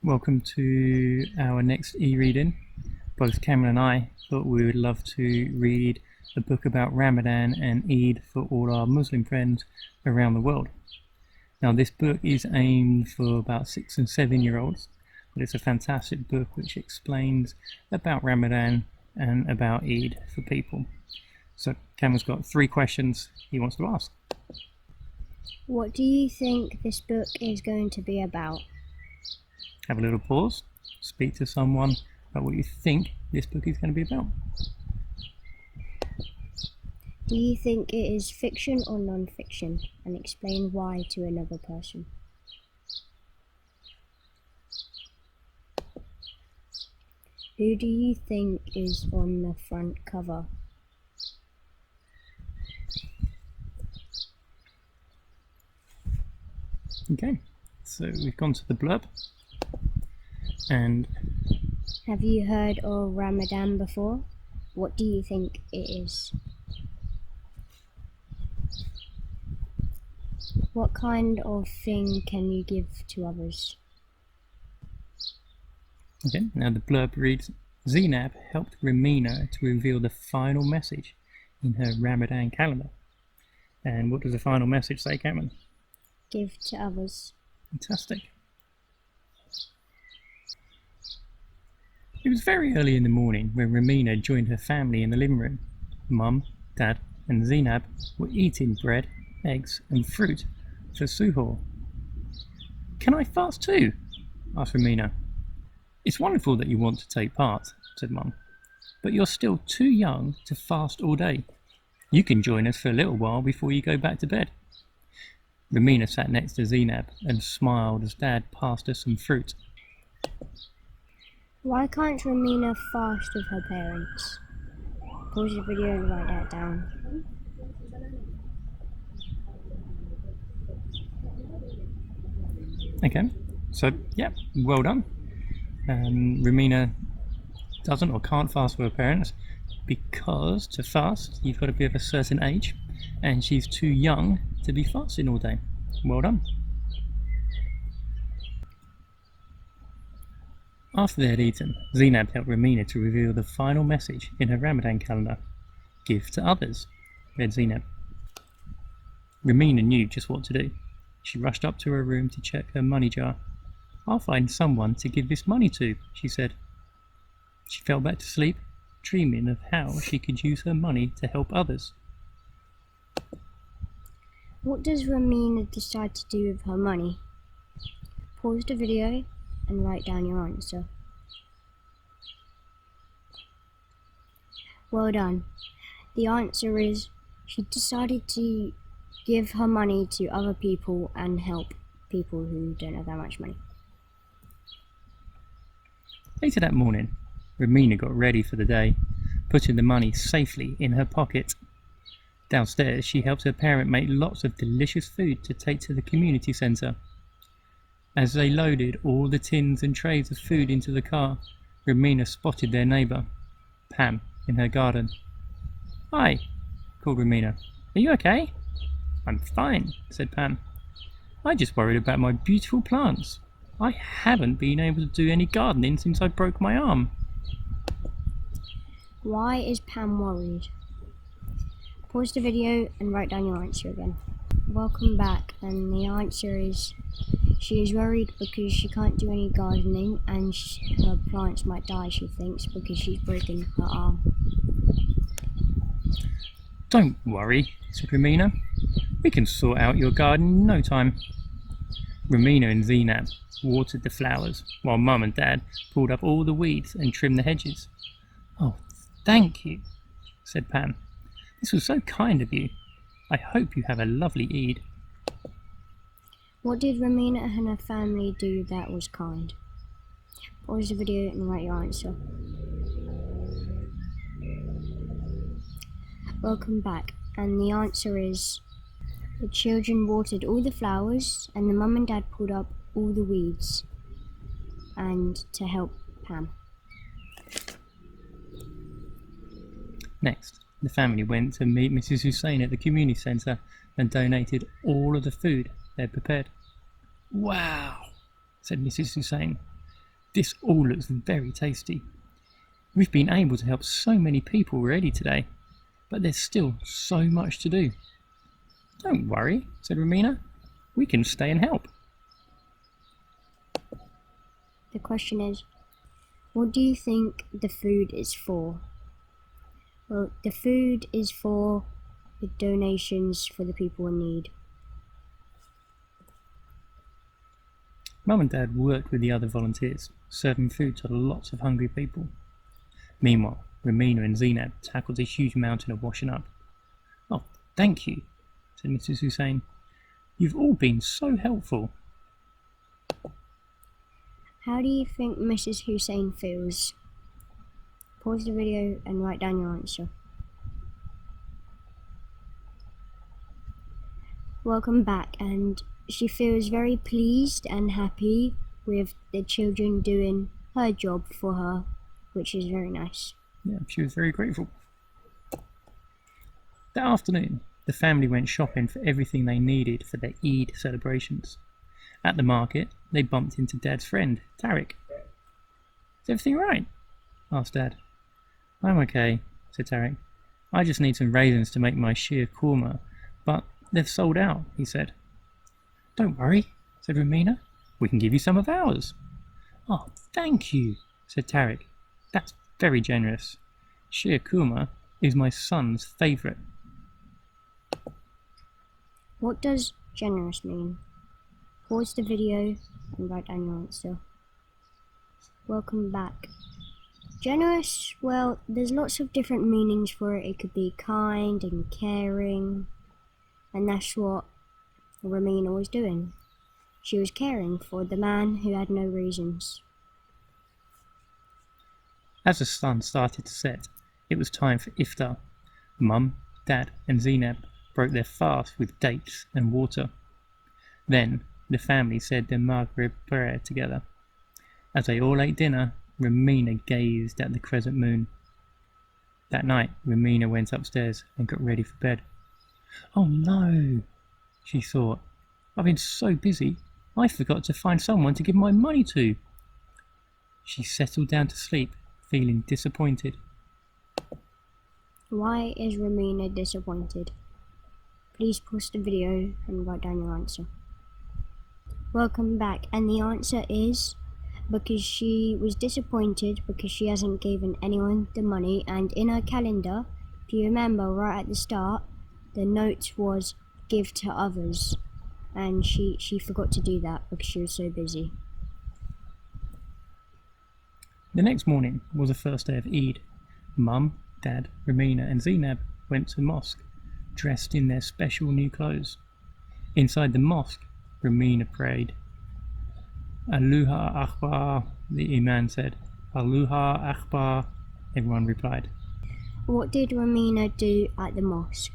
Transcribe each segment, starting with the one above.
welcome to our next e-reading. Both Cameron and I thought we would love to read a book about Ramadan and Eid for all our Muslim friends around the world. Now, this book is aimed for about 6 and 7 year olds, but it's a fantastic book which explains about Ramadan and about Eid for people. So Cameron's got 3 questions he wants to ask. What do you think this book is going to be about? Have a little pause, speak to someone about what you think this book is going to be about. Do you think it is fiction or non-fiction? And explain why to another person. Who do you think is on the front cover? Okay, so we've gone to the blurb. And Have you heard of Ramadan before? What do you think it is? What kind of thing can you give to others? okay, now the blurb reads, Zainab helped Rameena to reveal the final message in her Ramadan calendar. And what does the final message say, Cameron? Give to others. Fantastic. It was very early in the morning when Rameena joined her family in the living room. Mum, Dad and Zainab were eating bread, eggs and fruit for suhoor. Can I fast too? Asked Rameena. It's wonderful that you want to take part, said Mum, but you're still too young to fast all day. You can join us for a little while before you go back to bed. Rameena sat next to Zainab and smiled as Dad passed her some fruit. Why can't Rameena fast with her parents? Pause the video and write that down. Okay, so yeah, well done. Rameena doesn't or can't fast with her parents because to fast you've got to be of a certain age and she's too young to be fasting all day. Well done. After they had eaten, Zainab helped Rameena to reveal the final message in her Ramadan calendar. Give to others, read Zainab. Rameena knew just what to do. She rushed up to her room to check her money jar. I'll find someone to give this money to, she said. She fell back to sleep, dreaming of how she could use her money to help others. What does Rameena decide to do with her money? Pause the video and write down your answer. Well done. The answer is she decided to give her money to other people and help people who don't have that much money. Later that morning, Rameena got ready for the day, putting the money safely in her pocket. Downstairs, she helped her parent make lots of delicious food to take to the community centre. As they loaded all the tins and trays of food into the car, Rameena spotted their neighbour, Pam, in her garden. Hi, called Rameena. Are you okay? I'm fine, said Pam. I just worried about my beautiful plants. I haven't been able to do any gardening since I broke my arm. Why is Pam worried? Pause the video and write down your answer again. Welcome back, and the answer is she is worried because she can't do any gardening and her plants might die, she thinks, because she's broken her arm. Don't worry, said Rameena. We can sort out your garden in no time. Rameena and Zainab watered the flowers while Mum and Dad pulled up all the weeds and trimmed the hedges. Oh, thank you, said Pam. This was so kind of you. I hope you have a lovely Eid. What did Rameena and her family do that was kind? Pause the video and write your answer. Welcome back, and the answer is the children watered all the flowers and the mum and dad pulled up all the weeds and to help Pam. Next, the family went to meet Mrs. Hussein at the community centre and donated all of the food they'd prepared. Wow, said Mrs. Hussein. This all looks very tasty. We've been able to help so many people already today, but there's still so much to do. Don't worry, said Rameena. We can stay and help. The question is, what do you think the food is for? Well, the food is for the donations for the people in need. Mum and Dad worked with the other volunteers, serving food to lots of hungry people. Meanwhile, Rameena and Zainab tackled a huge mountain of washing up. Oh, thank you, said Mrs. Hussein. You've all been so helpful. How do you think Mrs. Hussein feels? Pause the video and write down your answer. Welcome back, and she feels very pleased and happy with the children doing her job for her, which is very nice. Yeah, she was very grateful. That afternoon, the family went shopping for everything they needed for their Eid celebrations. At the market, they bumped into Dad's friend, Tariq. Is everything right? Asked Dad. I'm okay, said Tariq. I just need some raisins to make my sheer korma, but they've sold out, he said. Don't worry, said Rameena. We can give you some of ours. Oh, thank you, said Tariq. That's very generous. Sheer korma is my son's favourite. What does generous mean? Pause the video and write down your answer. Welcome back. Generous, well, there's lots of different meanings for it. It could be kind and caring, and that's what Rameena was doing. She was caring for the man who had no reasons. As the sun started to set, it was time for iftar. Mum, Dad and Zainab broke their fast with dates and water. Then the family said their Maghrib prayer together. As they all ate dinner, Rameena gazed at the crescent moon. That night, Rameena went upstairs and got ready for bed. Oh no, she thought. I've been so busy, I forgot to find someone to give my money to. She settled down to sleep, feeling disappointed. Why is Rameena disappointed? Please pause the video and write down your answer. Welcome back, and the answer is because she was disappointed because she hasn't given anyone the money, and in her calendar, if you remember right at the start, the note was give to others, and she forgot to do that because she was so busy. The next morning was the first day of Eid. Mum, Dad, Rameena and Zainab went to the mosque, dressed in their special new clothes. Inside the mosque, Rameena prayed. Allahu Akbar, the Imam said. Allahu Akbar, everyone replied. What did Rameena do at the mosque?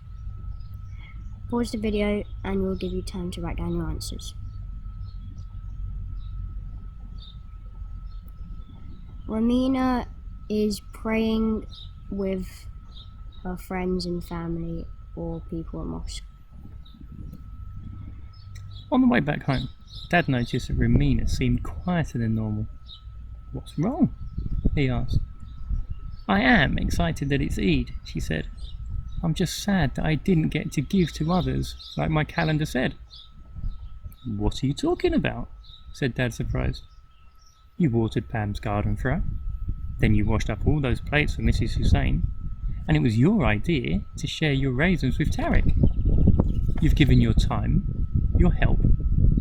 Pause the video and we'll give you time to write down your answers. Rameena is praying with her friends and family or people at mosque. On the way back home, Dad noticed that Rameena seemed quieter than normal. What's wrong? He asked. I am excited that it's Eid, she said. I'm just sad that I didn't get to give to others like my calendar said. What are you talking about? Said Dad, surprised. You watered Pam's garden for her. Then you washed up all those plates for Mrs. Hussein, and it was your idea to share your raisins with Tariq. You've given your time, your help,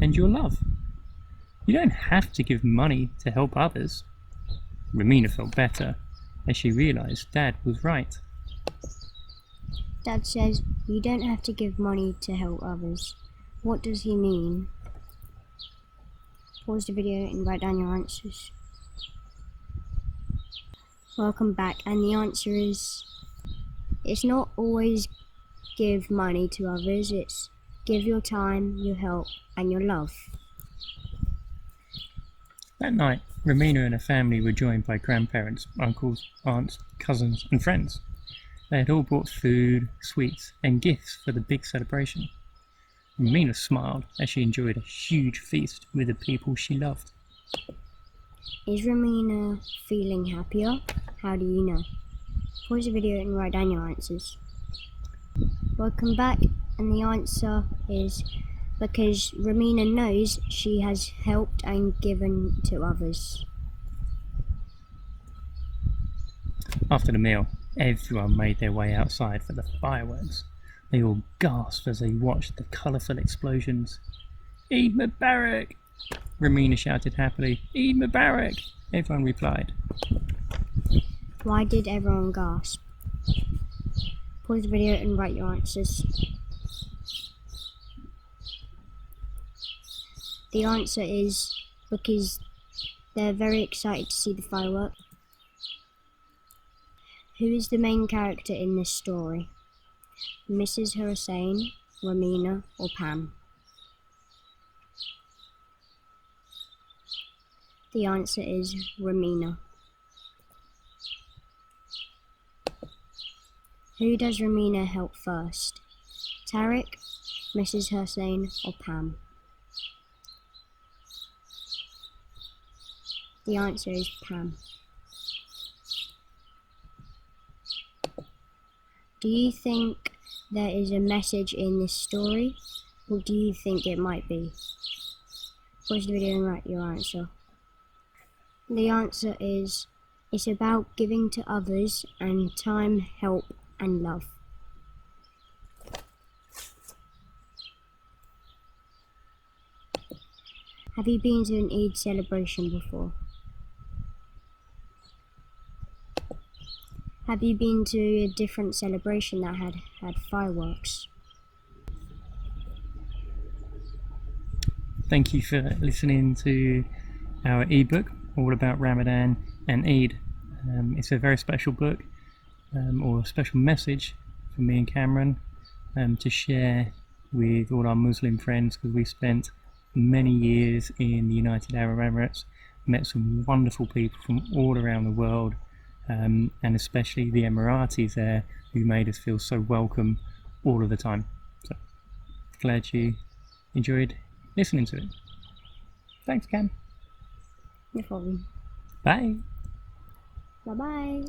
and your love. You don't have to give money to help others. Rameena felt better as she realised Dad was right. Dad says you don't have to give money to help others. What does he mean? Pause the video and write down your answers. Welcome back, and the answer is it's not always give money to others, it's give your time, your help and your love. That night, Rameena and her family were joined by grandparents, uncles, aunts, cousins and friends. They had all brought food, sweets and gifts for the big celebration. Rameena smiled as she enjoyed a huge feast with the people she loved. Is Rameena feeling happier? How do you know? Pause the video and write down your answers. Welcome back, and the answer is because Rameena knows she has helped and given to others. After the meal, everyone made their way outside for the fireworks. They all gasped as they watched the colourful explosions. Eid Mubarak! Rameena shouted happily. Eid Mubarak! Everyone replied. Why did everyone gasp? Pause the video and write your answers. The answer is because they're very excited to see the fireworks. Who is the main character in this story? Mrs. Hussain, Rameena, or Pam? The answer is Rameena. Who does Rameena help first? Tariq, Mrs. Hussain, or Pam? The answer is Pam. Do you think there is a message in this story, or do you think it might be? Pause the video and write your answer. The answer is, it's about giving to others and time, help, and love. Have you been to an Eid celebration before? Have you been to a different celebration that had fireworks? Thank you for listening to our ebook all about Ramadan and Eid. It's a very special book, or a special message for me and Cameron to share with all our Muslim friends, because we spent many years in the United Arab Emirates, met some wonderful people from all around the world, and especially the Emiratis there, who made us feel so welcome all of the time. So glad you enjoyed listening to it. Thanks, Cam. No problem. Bye. Bye-bye.